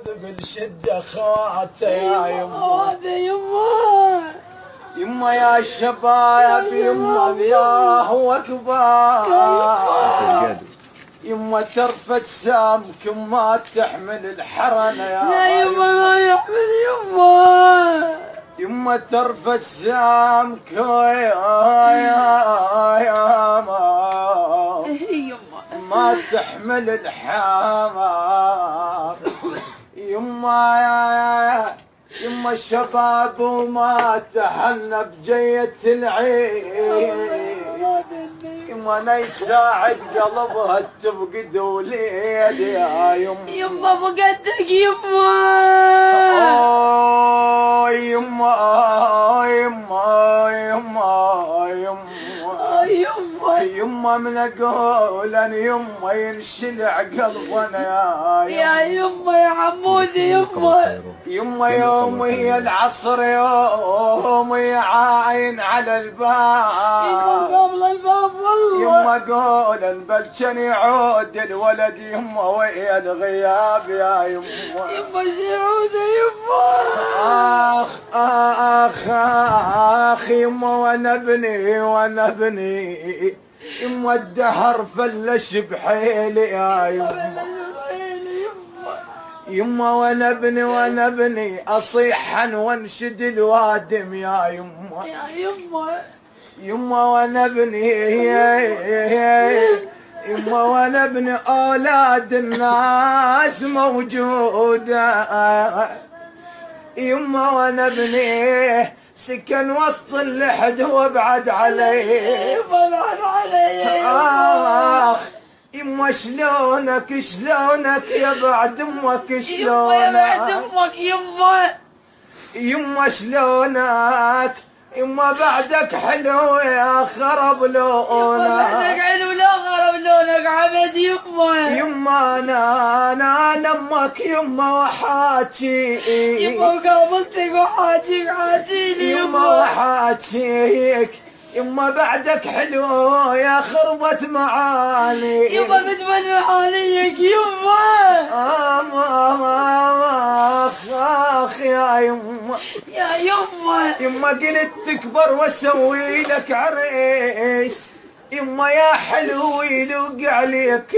حمود بالشدة خاته يا يما. يما يا شباب يما ذياه وكبار. يما ترفد سامك ما تحمل الحرنة يا يما ما يحمل يما. يما ترفد سامك ما تحمل الحمار. يما الشباب وما تهنى بجية العين. يما لا يساعد قلبها تفقد وليد يا يما. يما فقدتك يما. يما يما يما يما يما من اقول ان يما ينشلع قلبنا يا يما يا حمودي يما. يما يوم هي العصر يوم عاين على الباب والله. يما قول البلشن يعود الولد يما ويا الغياب يا يما. يما سعود يما. اخ يما وانا ابني يما الدهر فلش بحيلي يا يما. يما وانا ابني اصيحا وانشد الوادم يا يما. يا يما. يما وانا ابني يما وانا ابني اولاد الناس موجوده. يما وانا ابني سكن وسط اللحد وابعد عليه. وابعد عليه. يما شلونك يا بعد امك شلونك. يما بعد امك يما. يما شلونك يما بعدك حلو يا خرب لونك. بعدك حلو لا خرب لونك عبد يما. يما انا امك يما وحاجي. يما قابلتك وحاجيك حاجيني يما وحاجيك. يما بعدك حلو يا خربة معاني. يما بتمنى عليك يما. اخ يا يما. يا يما. يما قلت تكبر واسوي لك عريس. يما يا حلو يلوق عليك